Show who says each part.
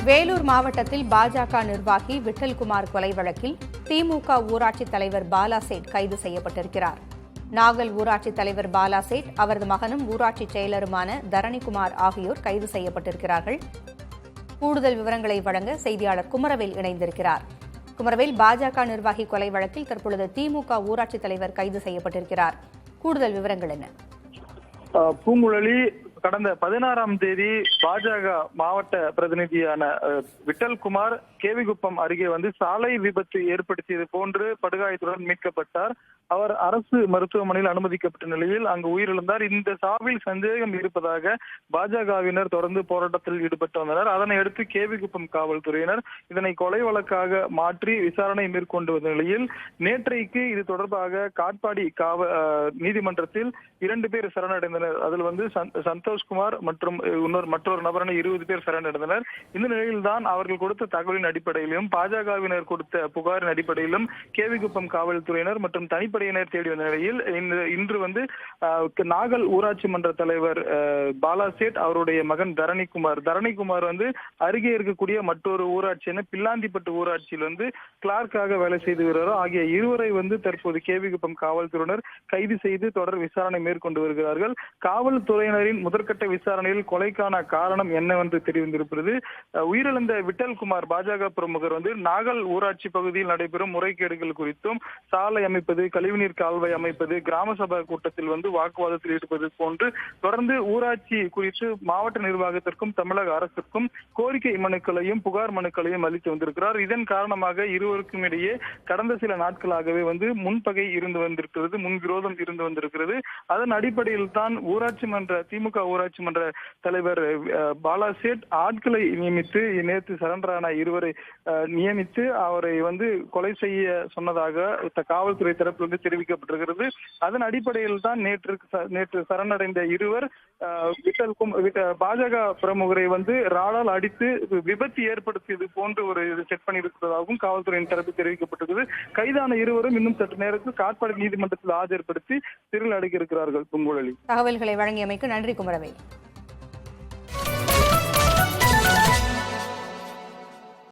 Speaker 1: வேலூர் மாவட்டத்தில் பாஜக நிர்வாகி விட்டல்குமார் கொலை வழக்கில் திமுக ஊராட்சித் தலைவர் பாலாசேட் கைது செய்யப்பட்டிருக்கிறார். நாகல் ஊராட்சித் தலைவர் பாலாசேட், அவரது மகனும் ஊராட்சி செயலருமான தரணிகுமார் ஆகியோர் கைது செய்யப்பட்டிருக்கிறார்கள். கூடுதல் விவரங்களை வழங்க செய்தியாளர் குமரவேல் இணைந்திருக்கிறார். குமரவேல், பாஜக நிர்வாகி கொலை வழக்கில் தற்பொழுது திமுக ஊராட்சித் தலைவர் கைது செய்யப்பட்டிருக்கிறார். கூடுதல் விவரங்கள் என்ன?
Speaker 2: பூங்குழலி, கடந்த 16ஆம் தேதி பாஜக மாவட்ட பிரதிநிதியான விட்டல்குமார் கேவிகுப்பம் அருகே சாலை விபத்து ஏற்படுத்தியது போன்று படுகாயத்துடன் மீட்கப்பட்டார். அவர் அரசு மருத்துவமனையில் அனுமதிக்கப்பட்ட நிலையில் அங்கு உயிரிழந்தார். இந்த சாவில் சந்தேகம் இருப்பதாக பாஜகவினர் தொடர்ந்து போராட்டத்தில் ஈடுபட்டு வந்தனர். அதனை அடுத்து கேவிகுப்பம் காவல்துறையினர் இதனை கொலை வழக்காக மாற்றி விசாரணை மேற்கொண்டு வந்த நிலையில் நேற்றைக்கு இது தொடர்பாக காட்பாடி நீதிமன்றத்தில் 2 பேர் சரணடைந்தனர். அதில் சந்தோஷ்குமார் மற்றும் மற்றொரு நபரான 20 பேர் சரணடைந்தனர். இந்த நிலையில்தான் அவர்கள் கொடுத்த தகவலின் அடிப்படையிலும் பாஜகவினர் கொடுத்த புகாரின் அடிப்படையிலும் கேவிகுப்பம் காவல்துறையினர் மற்றும் தனிப்படையினர் தேடி வந்த நிலையில் இன்று நாகல் ஊராட்சி மன்ற தலைவர் பாலாசேட், அவருடைய மகன் தரணிகுமார் அருகே இருக்கக்கூடிய மற்றொரு ஊராட்சியான பில்லாந்திப்பட்டு ஊராட்சியில் கிளார்க்காக வேலை செய்து வருகிறார். ஆகிய இருவரை தற்போது கேவிகுப்பம் காவல்துறையினர் கைது செய்து தொடர் விசாரணை மேற்கொண்டு வருகிறார்கள். காவல்துறையினரின் முதற்கட்ட விசாரணையில் கொலைக்கான காரணம் என்னவென்று தெரிவித்திருக்கிறது. உயிரிழந்த விட்டல்குமார் பாஜக பிரமுகர் நாகல் ஊராட்சி பகுதியில் நடைபெறும் முறைகேடுகள் குறித்தும், சாலை அமைப்பது, கழிவுநீர் கால்வாய் அமைப்பது, கிராம சபை கூட்டத்தில் வாக்குவாதத்தில் ஈடுபது போன்று தொடர்ந்து ஊராட்சி குறித்து மாவட்ட நிர்வாகத்திற்கும் தமிழக அரசுக்கும் கோரிக்கை மனுக்களையும் புகார் மனுக்களையும் அளித்து வந்திருக்கிறார். இதன் காரணமாக இருவருக்கும் இடையே கடந்த சில நாட்களாகவே முன்பகை இருந்து வந்திருக்கிறது, முன்விரோதம் இருந்து வந்திருக்கிறது. அதன் அடிப்படையில் தான் திமுக ஊராட்சி மன்ற தலைவர் பாலாசேட் ஆட்களை நியமித்து நேற்று சரண்டரான இருவரை நியமித்து அவரை கொலை செய்ய சொன்னதாக காவல்துறை தரப்பிலிருந்து தெரிவிக்கப்பட்டிருக்கிறது. அதன் அடிப்படையில் தான் நேற்று சரணடைந்த இருவர் பாஜக பிரமுகரை ராடால் அடித்து விபத்து ஏற்படுத்தியது போன்று ஒரு செட் பண்ணியிருப்பதாகவும் காவல்துறையின் தரப்பு தெரிவிக்கப்பட்டிருக்கிறது. கைதான இருவரும் இன்னும் சற்று நேரத்தில் காட்பாடி நீதிமன்றத்தில் ஆஜர்படுத்தி சிறையில் அடைக்க இருக்கிறார்கள்.
Speaker 1: தகவல்களை வழங்கியமைக்கு நன்றி குமரவேல்.